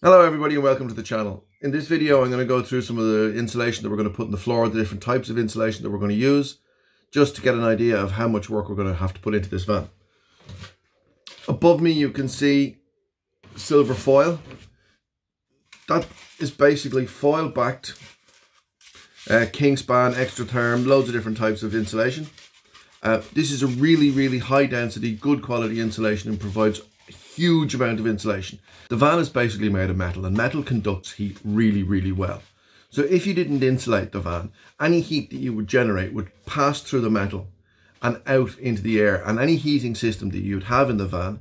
Hello everybody and welcome to the channel. In this video I'm going to go through some of the insulation that we're going to put in the floor, the different types of insulation that we're going to use, just to get an idea of how much work we're going to have to put into this van. Above me you can see silver foil. That is basically foil backed Kingspan, extra therm, loads of different types of insulation. This is a really high density, good quality insulation and provides a huge amount of insulation. The van is basically made of metal, and metal conducts heat really well. So if you didn't insulate the van, any heat that you would generate would pass through the metal and out into the air, and any heating system that you'd have in the van,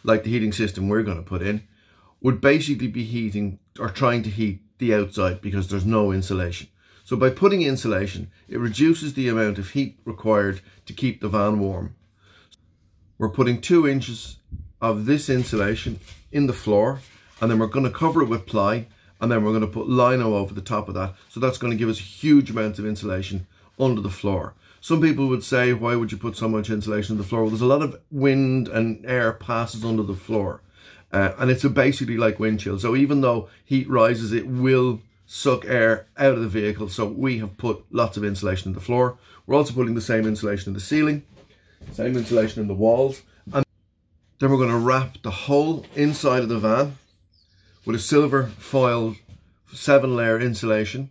like the heating system we're going to put in, would basically be heating or trying to heat the outside because there's no insulation. So by putting insulation, it reduces the amount of heat required to keep the van warm. We're putting 2 inches of this insulation in the floor, and then we're going to cover it with ply, and then we're going to put lino over the top of that. So that's going to give us huge amounts of insulation under the floor. Some people would say, why would you put so much insulation on the floor? Well, there's a lot of wind and air passes under the floor, and it's basically like wind chill. So even though heat rises, it will suck air out of the vehicle. So we have put lots of insulation in the floor. We're also putting the same insulation in the ceiling, same insulation in the walls. And then we're going to wrap the whole inside of the van with a silver foil 7-layer insulation.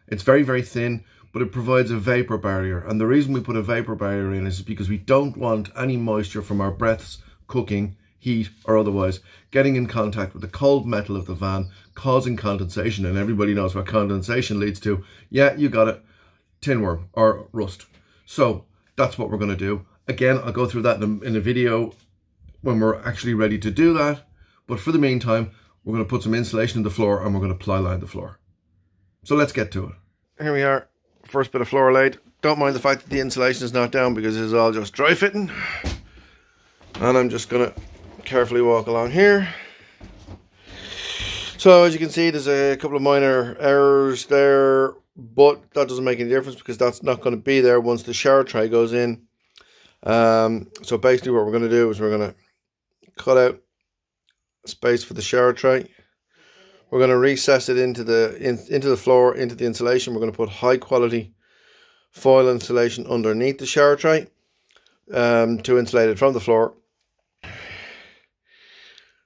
It's very thin, but it provides a vapor barrier. And the reason we put a vapor barrier in is because we don't want any moisture from our breaths, cooking, heat or otherwise getting in contact with the cold metal of the van, causing condensation. And everybody knows what condensation leads to. Yeah, you got it. Tin worm or rust. So that's what we're going to do. Again, I'll go through that in a video when we're actually ready to do that. But for the meantime, we're going to put some insulation in the floor and we're going to ply line the floor. So let's get to it. Here we are, first bit of floor laid. Don't mind the fact that the insulation is not down because it's all just dry fitting. And I'm just going to carefully walk along here. So as you can see, there's a couple of minor errors there, but that doesn't make any difference because that's not going to be there once the shower tray goes in. So basically what we're going to do is we're going to cut out space for the shower tray. We're going to recess it into the floor, into the insulation. We're going to put high quality foil insulation underneath the shower tray to insulate it from the floor.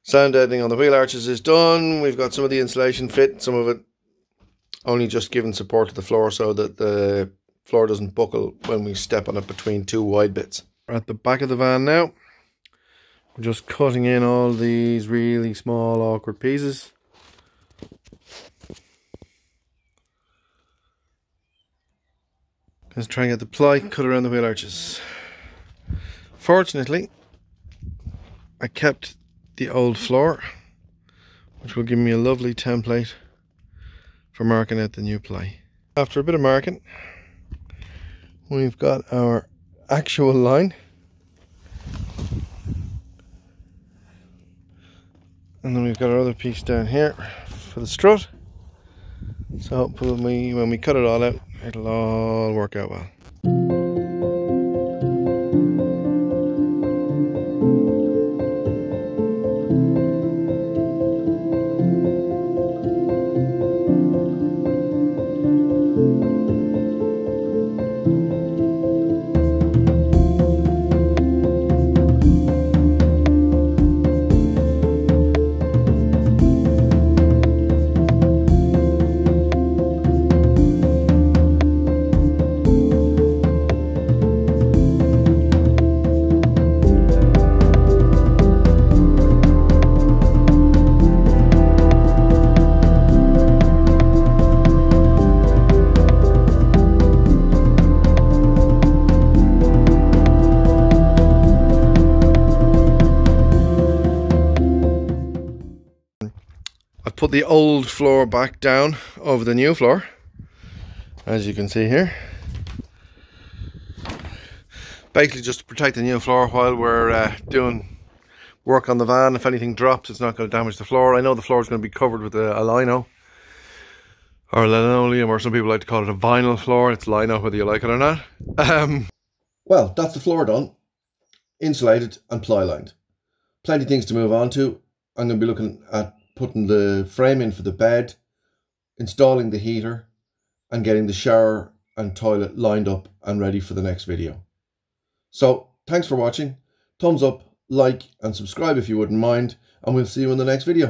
Sound deadening on the wheel arches is done. We've got some of the insulation fit, some of it only just giving support to the floor so that the floor doesn't buckle when we step on it between 2 wide bits. We're at the back of the van now. We're just cutting in all these really small awkward pieces. Let's try and get the ply cut around the wheel arches. Fortunately, I kept the old floor, which will give me a lovely template for marking out the new ply. After a bit of marking, we've got our actual line, and then we've got our other piece down here for the strut. So hopefully when we cut it all out, it'll all work out well. Put the old floor back down over the new floor, as you can see here. Basically just to protect the new floor while we're doing work on the van. If anything drops, it's not going to damage the floor. I know the floor is going to be covered with a lino or linoleum, or some people like to call it a vinyl floor. It's lino whether you like it or not. Well, that's the floor done, insulated and ply lined. Plenty of things to move on to. I'm going to be looking at putting the frame in for the bed, installing the heater, and getting the shower and toilet lined up and ready for the next video. So thanks for watching. Thumbs up, like and subscribe if you wouldn't mind, and we'll see you in the next video.